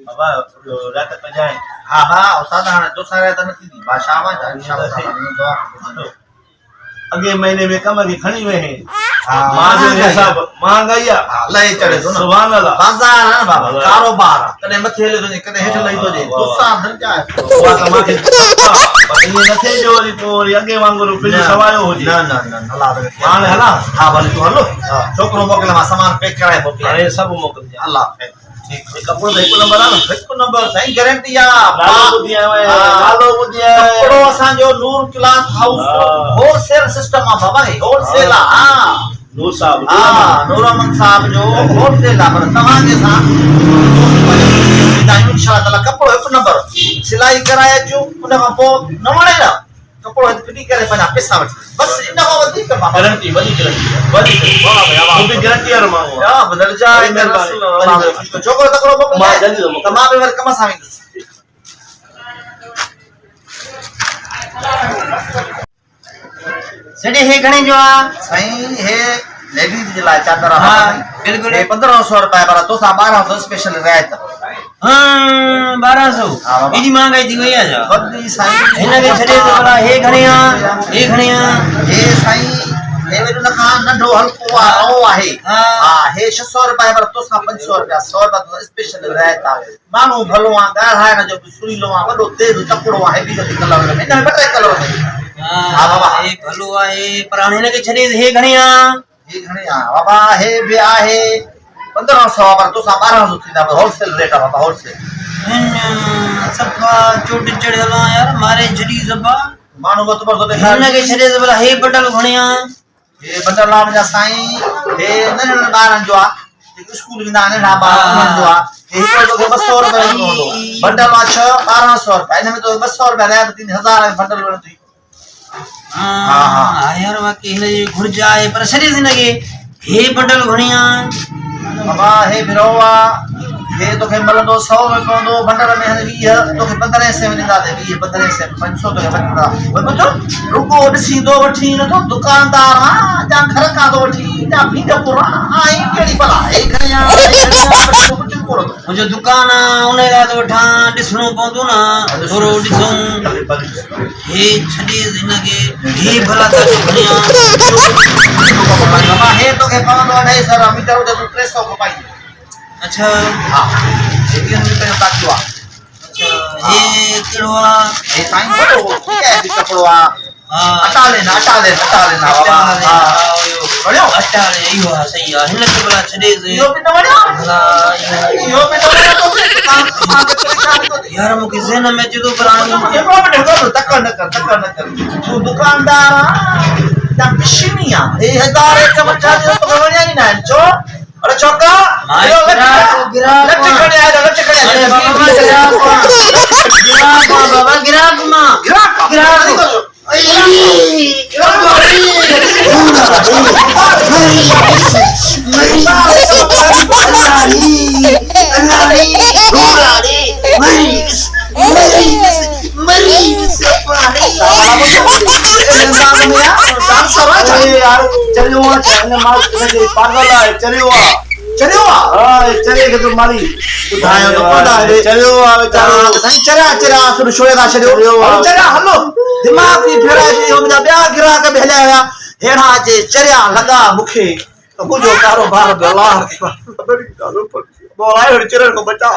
बाबा रात पजाए हाँ हाँ उस्ताद हाणे दोसा रहे त न थींदी बादशाह मा अॻे महीने में कम खे खणी वे हैं हाँ मां जो हिसाब महंगाई आ लही चढ़े थो न सुभान अल्लाह बाज़ार आहे न बाबा कारोबार कॾहिं मथे हले थो कॾहिं हेठि लही थो वञे दोसा धंधा उहा त मांखे पर ईअं न थिए जो वरी पोइ वरी अॻे वांगुरु पिंड सवायो हुजे न न न हला हाणे हला हा भले तूं हलो छोकिरो मोकिले मां सामान पैक कराए मोकिलियां हाणे सभु मोकिलिजां अल्लाह ठीकु कपिड़ो त हिकु नंबर आहे न हिकु नंबर साईं गारंटी आहे नालो ॿुधी आयो आहियां नालो ॿुधी आयो कपिड़ो असांजो नूर क्लॉथ हाउस होलसेल सिस्टम आहे बाबा होलसेल आहे हा नूर साहब हा नूर अहमद साहब जो होलसेल आहे पर तव्हांखे असां इंशाअल्लाह ताला कपिड़ो हिकु नंबर सिलाई कराए अचूं उन खां पोइ न वणे न कपिड़ो फिटी करे पंहिंजा पैसा वठी बसि इन खां वधीक गारंटी वॾी गारंटी वॾी गारंटी वारो माण्हू आहे बदल जाए छोकिरो तकिड़ो मोकिलिजांइ मां जल्दी थो त मां बि वरी कम सां वेंदुसि सॼे हे घणे जो आहे साईं हे लेडीज जे लाइ चादर हा बिल्कुलु 1500 रुपए पर तोसां 1200 स्पेशल रियायत हाँ 1200 एॾी महांगाई थी वई आहे छा वॾी साईं हिनखे छॾे त भला हे घणे आहे हे घणे आहे हे साईं हे वरी उन खां नंढो हल्को आहे रओ आहे हा हे 600 रुपए पर तोसां 500 रुपया 100 रुपया स्पेशल रियायत आहे माण्हू भलो आहे ॻाढ़ाइण जो बि सुरीलो आहे वॾो तेज़ तकिड़ो आहे हेवी कलर में हिन में ॿ टे कलर में हा बाबा हे भलो आहे पर हाणे हिनखे छॾे हे घणे आहे हे घणे आहे बाबा हे बि आहे 1500 पर तोसां 1200 थींदा होलसेल रेट आहे बाबा होलसेल सफ़ा चोट चढ़ियल आहे यार मारे छॾी सफ़ा माण्हू मतबर थो ॾेखारे हिनखे छॾे त भला हे बटल घणे आहे हे बंडल आहे मुंहिंजा साईं हे नंढनि ॿारनि जो आहे जेके स्कूल वेंदा आहिनि नंढा ॿार उन्हनि जो आहे हे हिकिड़ो तोखे 200 रुपए में पवंदो बंडल आहे 1200 रुपया हिन में तोखे 200 रुपया रियायत थींदी 1000 में बंडल वणंदी हा यार बाक़ी हिनजी घुर्ज आहे पर छॾे हिनखे हे बटल घणे आहे बाबा हे बिरो आहे हे तोखे मिलंदो 100 में पवंदो बंडल में 20 तोखे 1500 में ॾींदासीं 20 1500 में 500 तोखे वठंदा बुधो रुको ॾिसींदो वठी नथो दुकानदार आहे जा घर खां थो वठी जा भींडपुर आई कहिड़ी भला हे घणे आहे मुंहिंजो दुकान आहे उन लाइ थो वठां ॾिसणो पवंदो न थोरो ॾिसूं हे छॾे हिनखे हे भला त घणे आहे बाबा हे तोखे पवंदो 250 मीटर हुजे तूं 300 को पाई अच्छा हा हे 20 रुपए जो ताकियो आहे अच्छा हे कहिड़ो आहे हे साईं वॾो कीअं आहे कपिड़ो आहे अटाले ना बाबा हा वणियो अटाले इहो आहे सही आहे हिनखे भला छॾे इहो बि न वणियो भला इहो बि न वणियो तोखे यार मूंखे ज़हन में अचे थो पर हाणे तक न कर तूं दुकानदार आहे पिशनी आहे हे 1000 हिक वठा तोखे वणिया ई न आहिनि छो अरे चौका गिराक चलियो चले के तो मारी उठायो तो पड़ा है चलियो बेचारो सही चरा सुन शोए दा छड़ियो चरा हलो दिमाग की फेरा जी हो मुजा ब्याह गिरा के भेला है हेड़ा जे चरिया लगा मुखे तो कुछ कारोबार अल्लाह बोलाए चरण को बचा